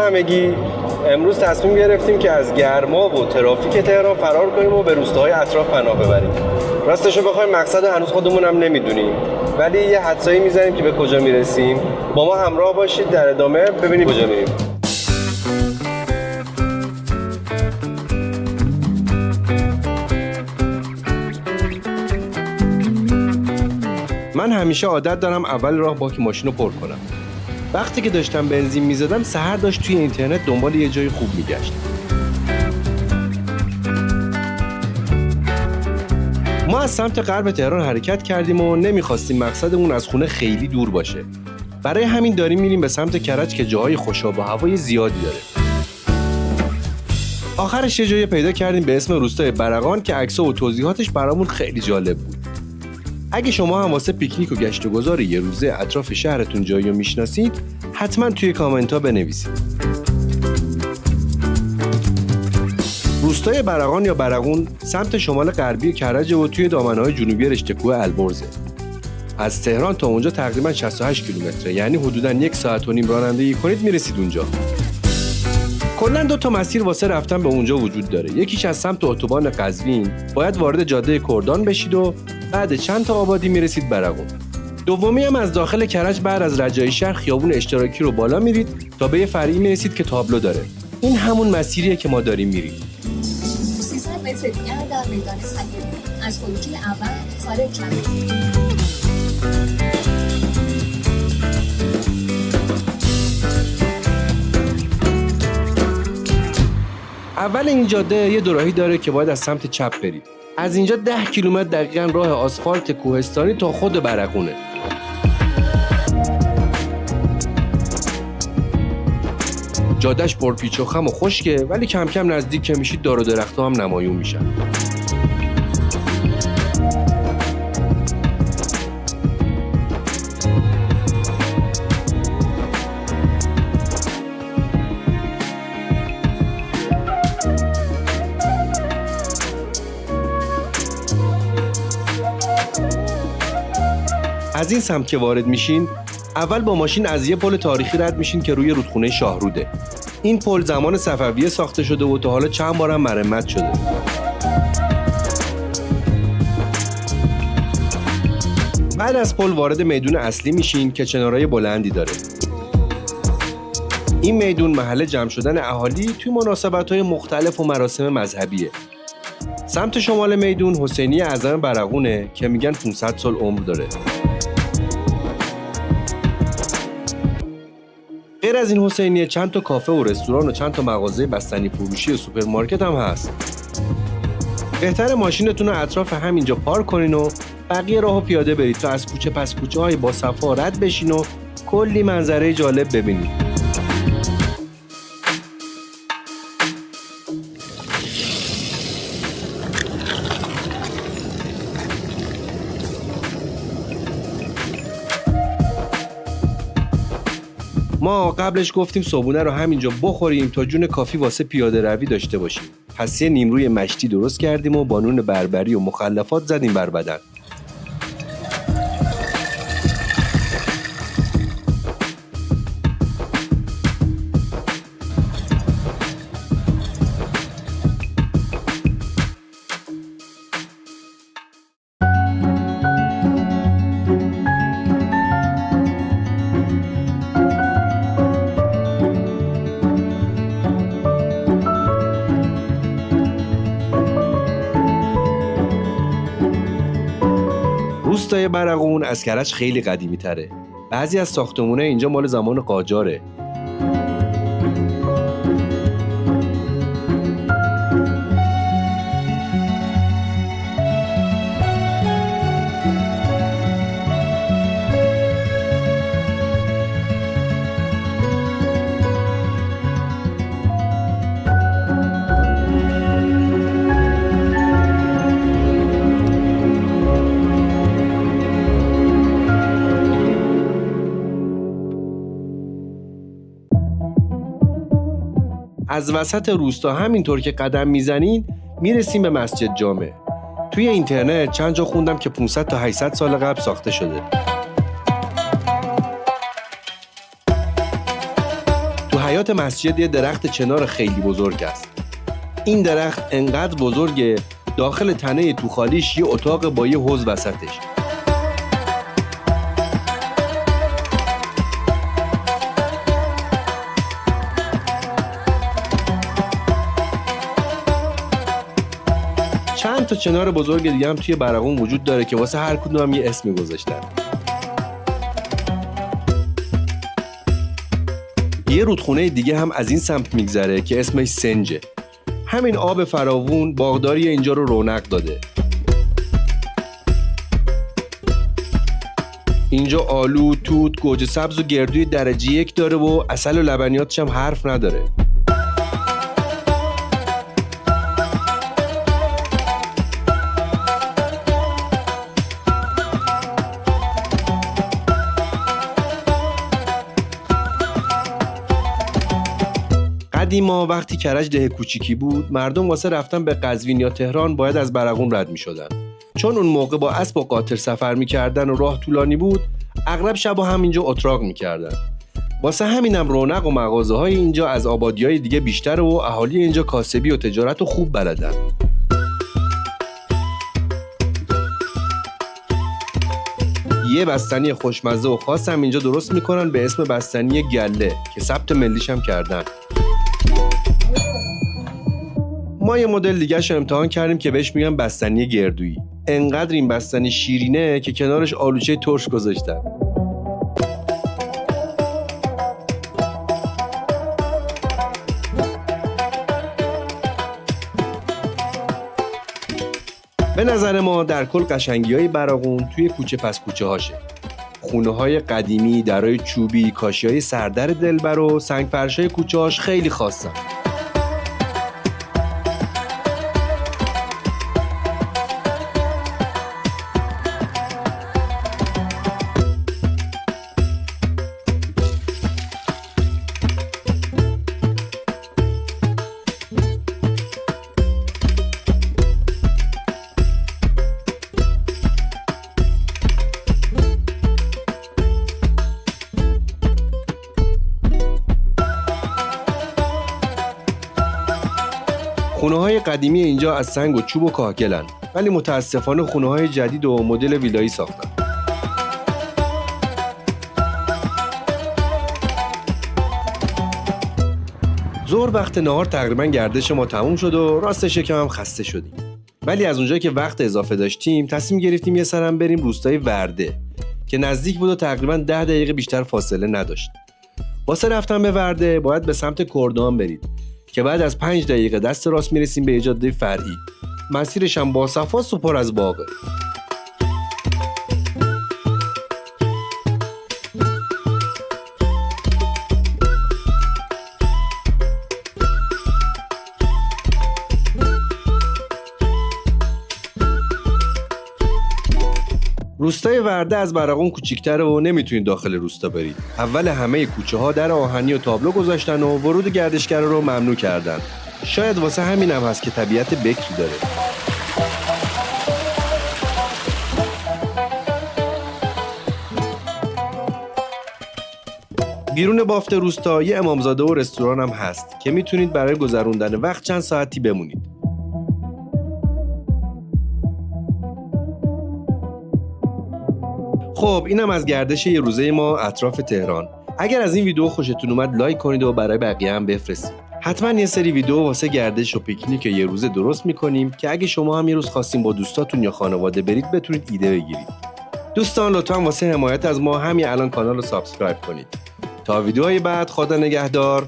همگی. امروز تصمیم گرفتیم که از گرما و ترافیک تهران فرار کنیم و به روستاهای اطراف پناه ببریم. راستشو بخوایم مقصد هنوز خودمون هم نمیدونیم، ولی یه حدسایی میزنیم که به کجا میرسیم. با ما همراه باشید در ادامه ببینیم کجا میریم. من همیشه عادت دارم اول راه باک ماشین رو پر کنم. وقتی که داشتم بنزین میزدم سحر داشت توی اینترنت دنبال یه جای خوب میگشت. ما از سمت غرب تهران حرکت کردیم و نمیخواستیم مقصدمون از خونه خیلی دور باشه. برای همین داریم میریم به سمت کرج که جاهای خوشاب و هوای زیادی داره. آخرش یه جایی پیدا کردیم به اسم روستای برقان که عکس‌ها و توضیحاتش برامون خیلی جالب بود. اگه شما هم واسه پیکنیک و گشت و گذار یه روزه اطراف شهرتون جایی رو میشناسید، حتما توی کامنت ها بنویسید. روستای برقان یا برقون سمت شمال غربی کرج و توی دامنه‌های جنوبی رشته کوه البرزه. از تهران تا اونجا تقریبا 68 کیلومتره، یعنی حدوداً 1 ساعت و نیم رانندگی کنید میرسید اونجا. کلاً 2 تا مسیر واسه رفتن به اونجا وجود داره. یکیش از سمت اتوبان قزوین، باید وارد جاده کردان بشید و بعد چند تا آبادی میرسید برقون. دومی هم از داخل کرج بعد از رجایی شهر خیابون اشتراکی رو بالا میرید تا به یه فرعی میرسید که تابلو داره. این همون مسیریه که ما داریم میریم. 300 متر دیگر در میدان سیاری از خروجی اول خارج شوید. اول این جاده یه دوراهی داره که باید از سمت چپ برید. از اینجا 10 کیلومتر دقیقاً راه آسفالت کوهستانی تا خود برقونه. جادهش پرپیچ و خم و خشکه، ولی کم کم نزدیک که میشید دار و درخت‌ها هم نمایون میشن. از این سمت که وارد میشین، اول با ماشین از یه پل تاریخی رد میشین که روی رودخونه شاهروده. این پل زمان صفویه ساخته شده و تا حالا چند بارم مرمت شده. بعد از پل وارد میدون اصلی میشین که چنارای بلندی داره. این میدون محل جمع شدن اهالی توی مناسبت‌های مختلف و مراسم مذهبیه. سمت شمال میدون حسینی اعظم برقونه که میگن 500 سال عمر داره. غیر از این حسینیه چند تا کافه و رستوران و چند تا مغازه بستنی فروشی و سوپرمارکت هم هست. بهتره ماشینتون رو اطراف همینجا پارک کنین و بقیه راهو پیاده برید تا از کوچه پس کوچه های با صفا رد بشین و کلی منظره جالب ببینید. ما قبلش گفتیم صبحونه رو همینجا بخوریم تا جون کافی واسه پیاده روی داشته باشیم. پس یه نیمروی مشتی درست کردیم و با نون بربری و مخلفات زدیم بر بدن. روستای برقون از کرج خیلی قدیمی تره. بعضی از ساختمونه اینجا مال زمان قاجاره. از وسط روستا همینطور که قدم میزنین میرسیم به مسجد جامع. توی اینترنت چند جا خوندم که 500 تا 800 سال قبل ساخته شده. تو حیاط وسط مسجد یه درخت چنار خیلی بزرگ است. این درخت انقدر بزرگه داخل تنه توخالیش یه اتاق با یه حوض وسطش. چند تا چنار بزرگ دیگه هم توی برقون وجود داره که واسه هر کدوم هم یه اسمی گذاشتن. یه رودخونه دیگه هم از این سمت میگذره که اسمش سنجه. همین آب فراوون باغداری اینجا رو رونق داده. اینجا آلو، توت، گوجه سبز و گردوی درجه 1 داره و عسل و لبنیاتش هم حرف نداره. قدیما وقتی کرج ده کوچیکی بود، مردم واسه رفتن به قزوین یا تهران باید از برقون رد می‌شدن. چون اون موقع با اسب و قاطر سفر می‌کردن و راه طولانی بود، اغلب شبا همینجا اتراق می‌کردن. واسه همینم رونق و مغازه‌های اینجا از آبادی‌های دیگه بیشتره و اهالی اینجا کاسبی و تجارت رو خوب بلدن. یه بستنی خوشمزه و خاص هم اینجا درست می‌کنن به اسم بستنی گله که ثبت ملیش هم کردن. ما یه مدل دیگه شو امتحان کردیم که بهش میگن بستنی گردویی. انقدر این بستنی شیرینه که کنارش آلوچه ترش گذاشتن. به نظر ما در کل قشنگی‌های براقون توی کوچه پس کوچه هاشه. خونه‌های قدیمی، درای چوبی، کاشی‌های سردر دلبر و سنگ فرش‌های کوچه‌هاش خیلی خاصن. خونه‌های قدیمی اینجا از سنگ و چوب و کاهگلن، ولی متاسفانه خونه‌های جدید و مدل ویلایی ساختن. ظهر وقت نهار تقریبا گردش ما تموم شد و راستش یکم هم خسته شدیم. ولی از اونجایی که وقت اضافه داشتیم تصمیم گرفتیم یه سرم بریم روستای ورده که نزدیک بود و تقریبا 10 دقیقه بیشتر فاصله نداشت. واسه رفتن به ورده باید به سمت کردان برید که بعد از 5 دقیقه دست راست میرسیم به جاده فرعی. مسیرش هم با صفاست و پر از باغه. روستای ورده از برقون کوچیک‌تره و نمیتونید داخل روستا برید. اول همه کوچه ها در آهنی و تابلو گذاشتن و ورود گردشگرا رو ممنوع کردن. شاید واسه همین هم هست که طبیعت بکری داره. بیرون بافت روستا یه امامزاده و رستوران هم هست که میتونید برای گذروندن وقت چند ساعتی بمونید. خب اینم از گردش یه روزه ما اطراف تهران. اگر از این ویدیو خوشتون اومد لایک کنید و برای بقیه هم بفرستید. حتما یه سری ویدیو واسه گردش و پیکنیک یه روزه درست میکنیم که اگه شما هم یه روز خواستین با دوستاتون یا خانواده برید بتونید ایده بگیرید. دوستان لطفا واسه حمایت از ما همین الان کانال رو سابسکرایب کنید. تا ویدیوهای بعد خدا نگهدار.